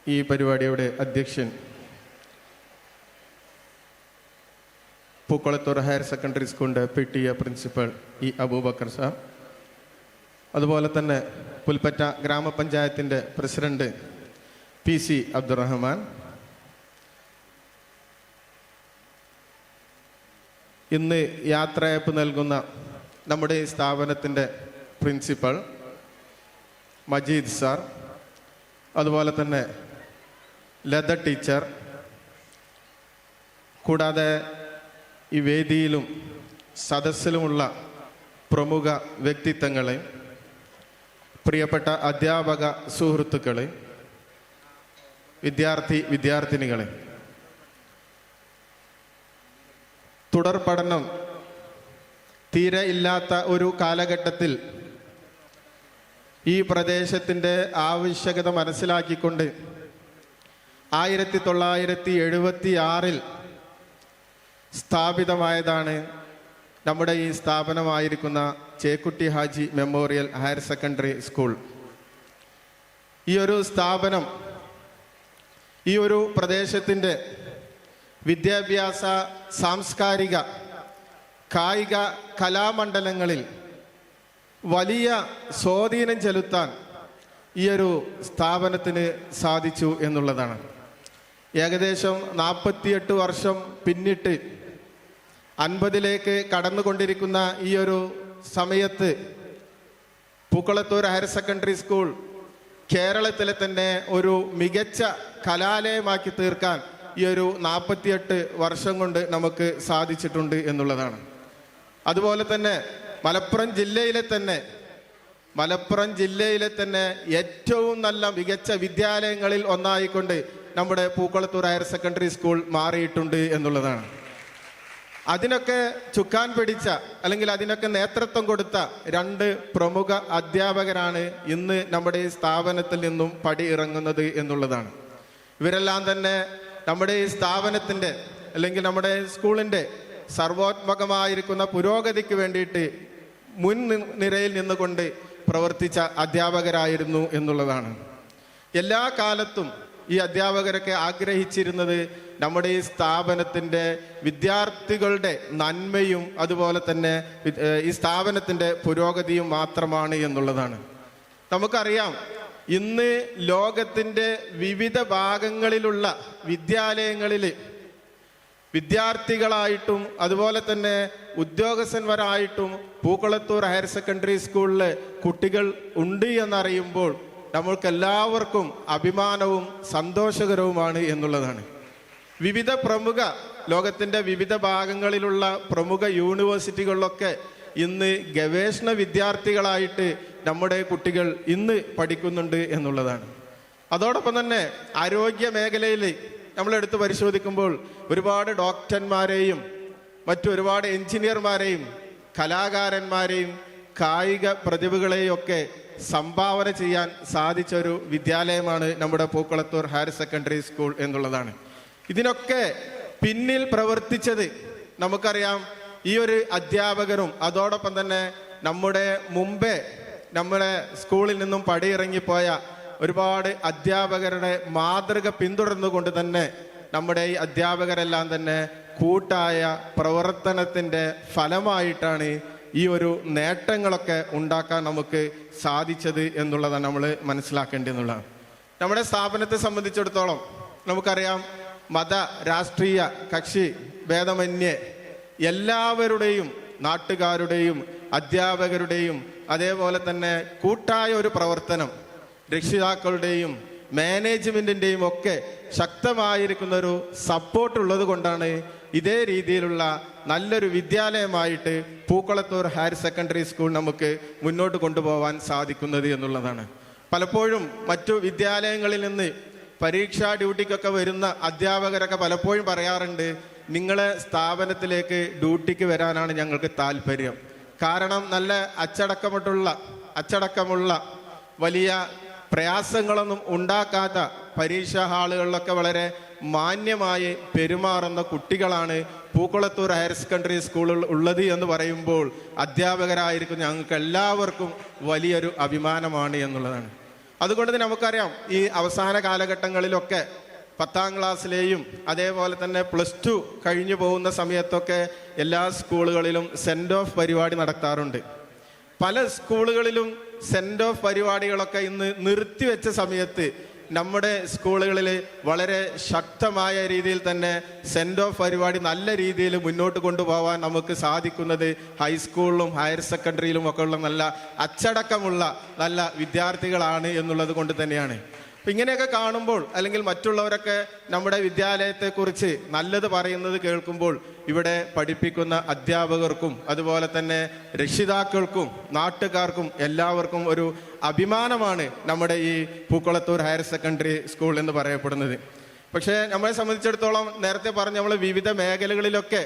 ഈ പരിപാടിയുടെ അധ്യക്ഷൻ പൂക്കുളത്തൂർ ഹയർ സെക്കൻഡറി സ്കൂളിൻ്റെ PTA principal E Aboobacker sir, അതുപോലെ തന്നെ പുൽപ്പറ്റ ഗ്രാമപഞ്ചായത്തിൻ്റെ പ്രസിഡന്റ് PC അബ്ദുറഹ്മാൻ, ഇന്ന് യാത്രയയപ്പ് നൽകുന്ന നമ്മുടെ ഈ സ്ഥാപനത്തിൻ്റെ പ്രിൻസിപ്പൽ മജീദ് സാർ, അതുപോലെ തന്നെ ലത ടീച്ചർ, കൂടാതെ ഈ വേദിയിലും സദസ്സിലുമുള്ള പ്രമുഖ വ്യക്തിത്വങ്ങളെ, പ്രിയപ്പെട്ട അധ്യാപക സുഹൃത്തുക്കളെ, വിദ്യാർത്ഥിനികളെ, തുടർ പഠനം തീരെ ഇല്ലാത്ത ഒരു കാലഘട്ടത്തിൽ ഈ പ്രദേശത്തിൻ്റെ ആവശ്യകത മനസ്സിലാക്കിക്കൊണ്ട് 1976 സ്ഥാപിതമായതാണ് നമ്മുടെ ഈ സ്ഥാപനമായിരിക്കുന്ന Chekkutty Haji memorial higher secondary school. ഈ ഒരു സ്ഥാപനം ഈ ഒരു പ്രദേശത്തിൻ്റെ വിദ്യാഭ്യാസ, സാംസ്കാരിക, കായിക, കലാമണ്ഡലങ്ങളിൽ വലിയ സ്വാധീനം ചെലുത്താൻ ഈ ഒരു സ്ഥാപനത്തിന് സാധിച്ചു എന്നുള്ളതാണ്. ഏകദേശം 48 വർഷം പിന്നിട്ട് 50ലേക്ക് കടന്നുകൊണ്ടിരിക്കുന്ന ഈ ഒരു സമയത്ത് പൂക്കുളത്തൂർ ഹയർ സെക്കൻഡറി സ്കൂൾ കേരളത്തിലെ തന്നെ ഒരു മികച്ച കലാലയമാക്കി തീർക്കാൻ ഈ ഒരു 48 വർഷം കൊണ്ട് നമുക്ക് സാധിച്ചിട്ടുണ്ട് എന്നുള്ളതാണ്. അതുപോലെ തന്നെ മലപ്പുറം ജില്ലയിലെ തന്നെ ഏറ്റവും നല്ല മികച്ച വിദ്യാലയങ്ങളിൽ ഒന്നായിക്കൊണ്ട് നമ്മുടെ പൂക്കുളത്തൂർ ഹയർ സെക്കൻഡറി സ്കൂൾ മാറിയിട്ടുണ്ട് എന്നുള്ളതാണ്. അതിനൊക്കെ ചുക്കാൻ പിടിച്ച അല്ലെങ്കിൽ അതിനൊക്കെ നേതൃത്വം കൊടുത്ത 2 പ്രമുഖ അധ്യാപകരാണ് ഇന്ന് നമ്മുടെ ഈ സ്ഥാപനത്തിൽ നിന്നും പടി ഇറങ്ങുന്നത് എന്നുള്ളതാണ്. ഇവരെല്ലാം തന്നെ നമ്മുടെ ഈ സ്ഥാപനത്തിൻ്റെ അല്ലെങ്കിൽ നമ്മുടെ സ്കൂളിൻ്റെ സർവോത്മകമായിരിക്കുന്ന പുരോഗതിക്ക് വേണ്ടിയിട്ട് മുൻനിരയിൽ നിന്നുകൊണ്ട് പ്രവർത്തിച്ച അധ്യാപകരായിരുന്നു എന്നുള്ളതാണ്. എല്ലാ കാലത്തും ഈ അധ്യാപകരൊക്കെ ആഗ്രഹിച്ചിരുന്നത് നമ്മുടെ ഈ സ്ഥാപനത്തിൻ്റെ വിദ്യാർത്ഥികളുടെ നന്മയും അതുപോലെ തന്നെ ഈ സ്ഥാപനത്തിൻ്റെ പുരോഗതിയും മാത്രമാണ് എന്നുള്ളതാണ്. നമുക്കറിയാം, ഇന്ന് ലോകത്തിൻ്റെ വിവിധ ഭാഗങ്ങളിലുള്ള വിദ്യാലയങ്ങളിൽ വിദ്യാർത്ഥികളായിട്ടും അതുപോലെ തന്നെ ഉദ്യോഗസ്ഥന്മാരായിട്ടും പൂക്കുളത്തൂർ ഹയർ സെക്കൻഡറി സ്കൂളിലെ കുട്ടികൾ ഉണ്ട് എന്നറിയുമ്പോൾ നമ്മൾക്കെല്ലാവർക്കും അഭിമാനവും സന്തോഷകരവുമാണ് എന്നുള്ളതാണ്. ലോകത്തിൻ്റെ വിവിധ ഭാഗങ്ങളിലുള്ള പ്രമുഖ യൂണിവേഴ്സിറ്റികളിലൊക്കെ ഇന്ന് ഗവേഷണ വിദ്യാർത്ഥികളായിട്ട് നമ്മുടെ കുട്ടികൾ ഇന്ന് പഠിക്കുന്നുണ്ട് എന്നുള്ളതാണ്. അതോടൊപ്പം തന്നെ ആരോഗ്യ മേഖലയിൽ നമ്മളെടുത്ത് പരിശോധിക്കുമ്പോൾ ഒരുപാട് ഡോക്ടർമാരെയും മറ്റൊരുപാട് എഞ്ചിനീയർമാരെയും കലാകാരന്മാരെയും കായിക പ്രതിഭകളെയും ഒക്കെ സംഭാവന ചെയ്യാൻ സാധിച്ച ഒരു വിദ്യാലയമാണ് നമ്മുടെ പൂക്കുളത്തൂർ ഹയർ സെക്കൻഡറി സ്കൂൾ എന്നുള്ളതാണ്. ഇതിനൊക്കെ പിന്നിൽ പ്രവർത്തിച്ചത് നമുക്കറിയാം, ഈ ഒരു അധ്യാപകരും അതോടൊപ്പം തന്നെ നമ്മുടെ സ്കൂളിൽ നിന്നും പടിയിറങ്ങിപ്പോയ ഒരുപാട് അധ്യാപകരുടെ മാതൃക പിന്തുടർന്നുകൊണ്ട് തന്നെ നമ്മുടെ ഈ അധ്യാപകരെല്ലാം തന്നെ കൂട്ടായ പ്രവർത്തനത്തിൻ്റെ ഫലമായിട്ടാണ് ഈ ഒരു നേട്ടങ്ങളൊക്കെ ഉണ്ടാക്കാൻ നമുക്ക് സാധിച്ചത് എന്നുള്ളതാണ് നമ്മൾ മനസ്സിലാക്കേണ്ടതെന്നുള്ളതാണ്. നമ്മുടെ സ്ഥാപനത്തെ സംബന്ധിച്ചിടത്തോളം നമുക്കറിയാം, മത രാഷ്ട്രീയ കക്ഷി ഭേദമന്യേ എല്ലാവരുടെയും, നാട്ടുകാരുടെയും അധ്യാപകരുടെയും അതേപോലെ തന്നെ കൂട്ടായ ഒരു പ്രവർത്തനം, രക്ഷിതാക്കളുടെയും മാനേജ്മെൻറ്റിൻ്റെയും ഒക്കെ ശക്തമായിരിക്കുന്ന ഒരു സപ്പോർട്ട് ഉള്ളത് കൊണ്ടാണ് ഇതേ രീതിയിലുള്ള നല്ലൊരു വിദ്യാലയമായിട്ട് പൂക്കുളത്തൂർ ഹയർ സെക്കൻഡറി സ്കൂൾ നമുക്ക് മുന്നോട്ട് കൊണ്ടുപോകാൻ സാധിക്കുന്നത് എന്നുള്ളതാണ്. പലപ്പോഴും മറ്റു വിദ്യാലയങ്ങളിൽ നിന്ന് പരീക്ഷാ ഡ്യൂട്ടിക്കൊക്കെ വരുന്ന അധ്യാപകരൊക്കെ പലപ്പോഴും പറയാറുണ്ട്, നിങ്ങളെ സ്ഥാപനത്തിലേക്ക് ഡ്യൂട്ടിക്ക് വരാനാണ് ഞങ്ങൾക്ക് താല്പര്യം. കാരണം നല്ല അച്ചടക്കമുള്ള വലിയ പ്രയാസങ്ങളൊന്നും ഉണ്ടാക്കാത്ത പരീക്ഷാ ഹാളുകളിലൊക്കെ വളരെ മാന്യമായി പെരുമാറുന്ന കുട്ടികളാണ് പൂക്കുളത്തൂർ ഹയർ സെക്കൻഡറി സ്കൂളിൽ ഉള്ളത് എന്ന് പറയുമ്പോൾ അധ്യാപകരായിരിക്കും ഞങ്ങൾക്ക് എല്ലാവർക്കും വലിയൊരു അഭിമാനമാണ് എന്നുള്ളതാണ്. അതുകൊണ്ട് തന്നെ നമുക്കറിയാം ഈ അവസാന കാലഘട്ടങ്ങളിലൊക്കെ 10ാം ക്ലാസ്സിലെയും അതേപോലെ തന്നെ +2 കഴിഞ്ഞു പോകുന്ന സമയത്തൊക്കെ എല്ലാ സ്കൂളുകളിലും സെൻഡ് ഓഫ് പരിപാടി നടത്താറുണ്ട്. പല സ്കൂളുകളിലും സെൻഡ് ഓഫ് പരിപാടികളൊക്കെ ഇന്ന് നിർത്തിവെച്ച സമയത്ത് നമ്മുടെ സ്കൂളുകളിൽ വളരെ ശക്തമായ രീതിയിൽ തന്നെ സെൻഡ് ഓഫ് പരിപാടി നല്ല രീതിയിൽ മുന്നോട്ട് കൊണ്ടുപോകാൻ നമുക്ക് സാധിക്കുന്നത് ഹൈസ്കൂളിലും ഹയർ സെക്കൻഡറിയിലും ഒക്കെ ഉള്ള നല്ല അച്ചടക്കമുള്ള നല്ല വിദ്യാർത്ഥികളാണ് എന്നുള്ളത് കൊണ്ട് തന്നെയാണ്. അപ്പം ഇങ്ങനെയൊക്കെ കാണുമ്പോൾ അല്ലെങ്കിൽ മറ്റുള്ളവരൊക്കെ നമ്മുടെ വിദ്യാലയത്തെക്കുറിച്ച് നല്ലത് പറയുന്നത് കേൾക്കുമ്പോൾ ഇവിടെ പഠിപ്പിക്കുന്ന അധ്യാപകർക്കും അതുപോലെ തന്നെ രക്ഷിതാക്കൾക്കും നാട്ടുകാർക്കും എല്ലാവർക്കും ഒരു അഭിമാനമാണ് നമ്മുടെ ഈ പൂക്കുളത്തൂർ ഹയർ സെക്കൻഡറി സ്കൂൾ എന്ന് പറയപ്പെടുന്നത്. പക്ഷേ നമ്മളെ സംബന്ധിച്ചിടത്തോളം നേരത്തെ പറഞ്ഞ നമ്മൾ വിവിധ മേഖലകളിലൊക്കെ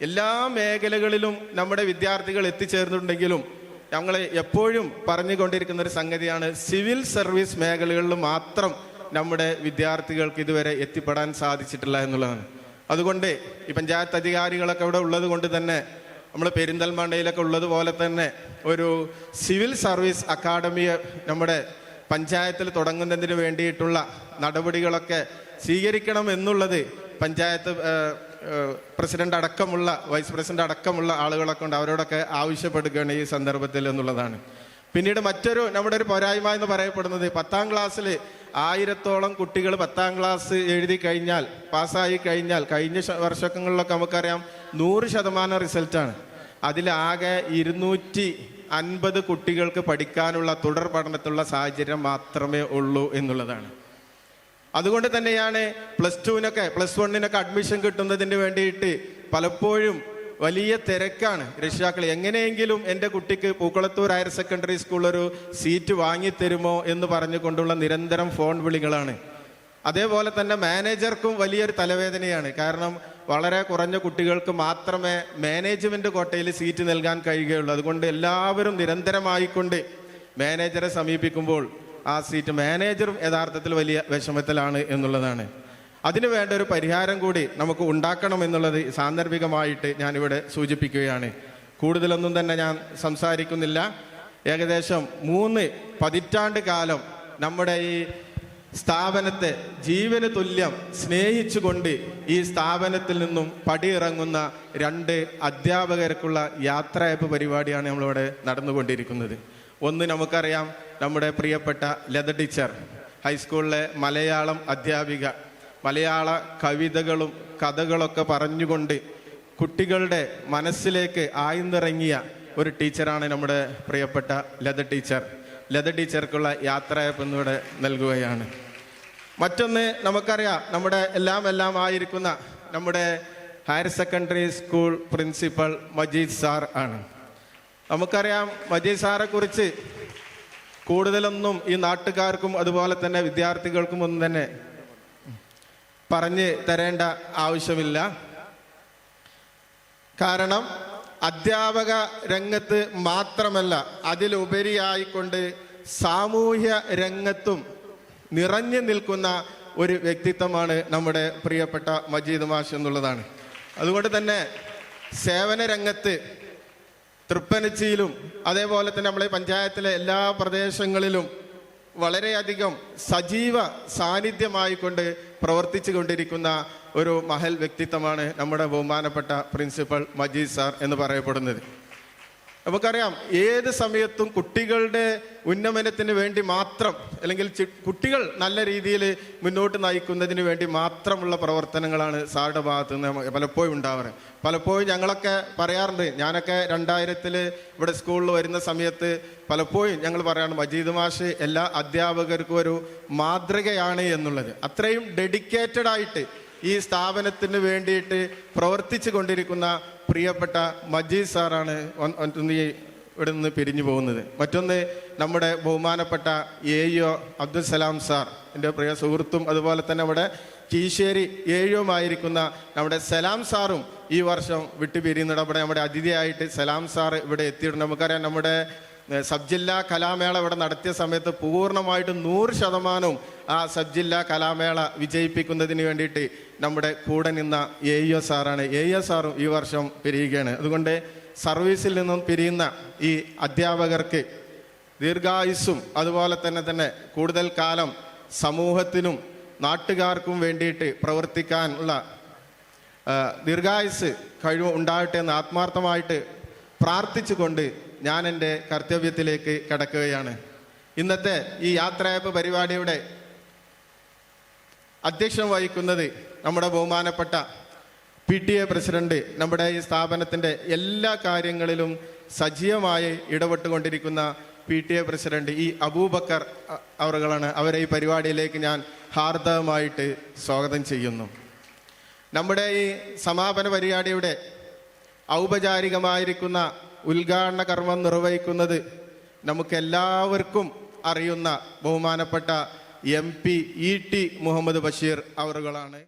എല്ലാ മേഖലകളിലും നമ്മുടെ വിദ്യാർത്ഥികൾ എത്തിച്ചേർന്നിട്ടുണ്ടെങ്കിലും ഞങ്ങൾ എപ്പോഴും പറഞ്ഞുകൊണ്ടിരിക്കുന്ന ഒരു സംഗതിയാണ് സിവിൽ സർവീസ് മേഖലകളിൽ മാത്രം നമ്മുടെ വിദ്യാർത്ഥികൾക്ക് ഇതുവരെ എത്തിപ്പെടാൻ സാധിച്ചിട്ടില്ല എന്നുള്ളതാണ്. അതുകൊണ്ട് ഈ പഞ്ചായത്ത് അധികാരികളൊക്കെ ഇവിടെ ഉള്ളത് കൊണ്ട് തന്നെ നമ്മൾ പെരിന്തൽമണ്ണയിലൊക്കെ ഉള്ളതുപോലെ തന്നെ ഒരു സിവിൽ സർവീസ് അക്കാഡമി നമ്മുടെ പഞ്ചായത്തിൽ തുടങ്ങുന്നതിന് വേണ്ടിയിട്ടുള്ള നടപടികളൊക്കെ സ്വീകരിക്കണം എന്നുള്ളത് പഞ്ചായത്ത് പ്രസിഡന്റ് അടക്കമുള്ള വൈസ് പ്രസിഡന്റ് അടക്കമുള്ള ആളുകളൊക്കെ ഉണ്ട്, അവരോടൊക്കെ ആവശ്യപ്പെടുകയാണ് ഈ സന്ദർഭത്തിൽ എന്നുള്ളതാണ്. പിന്നീട് മറ്റൊരു നമ്മുടെ ഒരു പോരായ്മ എന്ന് പറയപ്പെടുന്നത് 10ാം ക്ലാസ്സിൽ 1000ഓളം കുട്ടികൾ 10ാം ക്ലാസ് എഴുതി കഴിഞ്ഞാൽ പാസ്സായി കഴിഞ്ഞാൽ കഴിഞ്ഞ വർഷങ്ങളിലൊക്കെ നമുക്കറിയാം 100% റിസൾട്ടാണ്. അതിലാകെ 250 കുട്ടികൾക്ക് പഠിക്കാനുള്ള തുടർ പഠനത്തിലുള്ള സാഹചര്യം മാത്രമേ ഉള്ളൂ എന്നുള്ളതാണ്. അതുകൊണ്ട് തന്നെയാണ് +1 അഡ്മിഷൻ കിട്ടുന്നതിന് വേണ്ടിയിട്ട് പലപ്പോഴും വലിയ തിരക്കാണ്. രക്ഷിതാക്കൾ എങ്ങനെയെങ്കിലും എൻ്റെ കുട്ടിക്ക് പൂക്കുളത്തൂർ ഹയർ സെക്കൻഡറി സ്കൂൾ ഒരു സീറ്റ് വാങ്ങിത്തരുമോ എന്ന് പറഞ്ഞുകൊണ്ടുള്ള നിരന്തരം ഫോൺ വിളികളാണ്. അതേപോലെ തന്നെ മാനേജർക്കും വലിയൊരു തലവേദനയാണ്. കാരണം വളരെ കുറഞ്ഞ കുട്ടികൾക്ക് മാത്രമേ മാനേജ്മെന്റ് കോട്ടയിൽ സീറ്റ് നൽകാൻ കഴിയുകയുള്ളൂ. അതുകൊണ്ട് എല്ലാവരും നിരന്തരമായിക്കൊണ്ട് മാനേജറെ സമീപിക്കുമ്പോൾ ആ സീറ്റ് മാനേജറും യഥാർത്ഥത്തിൽ വലിയ വിഷമത്തിലാണ് എന്നുള്ളതാണ്. അതിനു വേണ്ട ഒരു പരിഹാരം കൂടി നമുക്ക് ഉണ്ടാക്കണം എന്നുള്ളത് സാന്ദർഭികമായിട്ട് ഞാനിവിടെ സൂചിപ്പിക്കുകയാണ്. കൂടുതലൊന്നും തന്നെ ഞാൻ സംസാരിക്കുന്നില്ല. ഏകദേശം 3 പതിറ്റാണ്ട് കാലം നമ്മുടെ ഈ സ്ഥാപനത്തെ ജീവന് തുല്യം സ്നേഹിച്ചുകൊണ്ട് ഈ സ്ഥാപനത്തിൽ നിന്നും പടിയിറങ്ങുന്ന 2 അധ്യാപകർക്കുള്ള യാത്രയപ്പ് പരിപാടിയാണ് നമ്മളിവിടെ നടന്നുകൊണ്ടിരിക്കുന്നത്. ഒന്ന് നമുക്കറിയാം, നമ്മുടെ പ്രിയപ്പെട്ട ലത ടീച്ചർ ഹൈസ്കൂളിലെ മലയാളം അധ്യാപിക മലയാള കവിതകളും കഥകളൊക്കെ പറഞ്ഞുകൊണ്ട് കുട്ടികളുടെ മനസ്സിലേക്ക് ആഴ്ന്നിറങ്ങിയ ഒരു ടീച്ചറാണ് നമ്മുടെ പ്രിയപ്പെട്ട ലത ടീച്ചർ. ലത ടീച്ചർക്കുള്ള യാത്രയപ്പ് എന്നിവിടെ നൽകുകയാണ്. മറ്റൊന്ന് നമുക്കറിയാം, നമ്മുടെ എല്ലാം ആയിരിക്കുന്ന നമ്മുടെ higher secondary school principal Majeed sir ആണ്. നമുക്കറിയാം, മജീദ് സാറെ കുറിച്ച് കൂടുതലൊന്നും ഈ നാട്ടുകാർക്കും അതുപോലെ തന്നെ വിദ്യാർത്ഥികൾക്കും ഒന്നും തന്നെ പറഞ്ഞ് തരേണ്ട ആവശ്യമില്ല. കാരണം അധ്യാപക രംഗത്ത് മാത്രമല്ല, അതിലുപരിയായിക്കൊണ്ട് സാമൂഹ്യ രംഗത്തും നിറഞ്ഞു നിൽക്കുന്ന ഒരു വ്യക്തിത്വമാണ് നമ്മുടെ പ്രിയപ്പെട്ട മജീദ് മാഷ് എന്നുള്ളതാണ്. അതുകൊണ്ട് തന്നെ സേവന രംഗത്ത് തൃപ്പനച്ചിയിലും അതേപോലെ തന്നെ നമ്മളെ പഞ്ചായത്തിലെ എല്ലാ പ്രദേശങ്ങളിലും വളരെയധികം സജീവ സാന്നിധ്യമായിക്കൊണ്ട് പ്രവർത്തിച്ചു കൊണ്ടിരിക്കുന്ന ഒരു മഹൽ വ്യക്തിത്വമാണ് നമ്മുടെ ബഹുമാനപ്പെട്ട പ്രിൻസിപ്പൽ മജീദ് സാർ എന്ന് പറയപ്പെടുന്നത്. നമുക്കറിയാം, ഏത് സമയത്തും കുട്ടികളുടെ ഉന്നമനത്തിന് വേണ്ടി മാത്രം അല്ലെങ്കിൽ കുട്ടികൾ നല്ല രീതിയിൽ മുന്നോട്ട് നയിക്കുന്നതിന് വേണ്ടി മാത്രമുള്ള പ്രവർത്തനങ്ങളാണ് സാറുടെ ഭാഗത്ത് നിന്ന് പലപ്പോഴും ഉണ്ടാവാറ്. പലപ്പോഴും ഞങ്ങളൊക്കെ പറയാറുണ്ട്, ഞാനൊക്കെ 2000 ഇവിടെ സ്കൂളിൽ വരുന്ന സമയത്ത് പലപ്പോഴും ഞങ്ങൾ പറയാറുണ്ട്, മജീദ് മാഷ് എല്ലാ അധ്യാപകർക്കും ഒരു മാതൃകയാണ് എന്നുള്ളത്. അത്രയും ഡെഡിക്കേറ്റഡ് ആയിട്ട് ഈ സ്ഥാപനത്തിന് വേണ്ടിയിട്ട് പ്രവർത്തിച്ചു കൊണ്ടിരിക്കുന്ന പ്രിയപ്പെട്ട മജീദ് സാറാണ് ഇവിടെ നിന്ന് പിരിഞ്ഞു പോകുന്നത്. മറ്റൊന്ന് നമ്മുടെ ബഹുമാനപ്പെട്ട AO അബ്ദുൽ സലാം സാർ, എൻ്റെ പ്രിയ സുഹൃത്തും അതുപോലെ തന്നെ നമ്മുടെ കീശ്ശേരി AO നമ്മുടെ സലാം സാറും ഈ വർഷം വിട്ടുപിരിയുന്നുണ്ട്. അവിടെ നമ്മുടെ അതിഥിയായിട്ട് സലാം സാർ ഇവിടെ എത്തിയിട്ടുണ്ട്. നമുക്കറിയാം, നമ്മുടെ സബ് ജില്ലാ കലാമേള ഇവിടെ നടത്തിയ സമയത്ത് പൂർണ്ണമായിട്ടും 100% ആ സബ് ജില്ലാ കലാമേള വിജയിപ്പിക്കുന്നതിന് വേണ്ടിയിട്ട് നമ്മുടെ കൂടെ നിന്ന AO സാറാണ്. AO സാറും ഈ വർഷം പിരിയുകയാണ്. അതുകൊണ്ട് സർവീസിൽ നിന്നും പിരിയുന്ന ഈ അധ്യാപകർക്ക് ദീർഘായുസ്സും അതുപോലെ തന്നെ കൂടുതൽ കാലം സമൂഹത്തിനും നാട്ടുകാർക്കും വേണ്ടിയിട്ട് പ്രവർത്തിക്കാനുള്ള ദീർഘായുസ് കഴിവ് ഉണ്ടാകട്ടെ എന്ന് ആത്മാർത്ഥമായിട്ട് പ്രാർത്ഥിച്ചുകൊണ്ട് ഞാൻ എൻ്റെ കർത്തവ്യത്തിലേക്ക് കടക്കുകയാണ്. ഇന്നത്തെ ഈ യാത്രയയപ്പ് പരിപാടിയുടെ അധ്യക്ഷം വഹിക്കുന്നത് നമ്മുടെ ബഹുമാനപ്പെട്ട PTA പ്രസിഡന്റ്, നമ്മുടെ ഈ സ്ഥാപനത്തിൻ്റെ എല്ലാ കാര്യങ്ങളിലും സജീവമായി ഇടപെട്ടുകൊണ്ടിരിക്കുന്ന PTA പ്രസിഡന്റ് ഈ അബൂബക്കർ അവറുകളാണ്. അവരെ ഈ പരിപാടിയിലേക്ക് ഞാൻ ഹാർദവമായിട്ട് സ്വാഗതം ചെയ്യുന്നു. നമ്മുടെ ഈ സമാപന പരിപാടിയുടെ ഔപചാരികമായിരിക്കുന്ന ഉദ്ഘാടന കർമ്മം നിർവഹിക്കുന്നത് നമുക്കെല്ലാവർക്കും അറിയുന്ന ബഹുമാനപ്പെട്ട MP E.T. മുഹമ്മദ് ബഷീർ അവറുകളാണ്.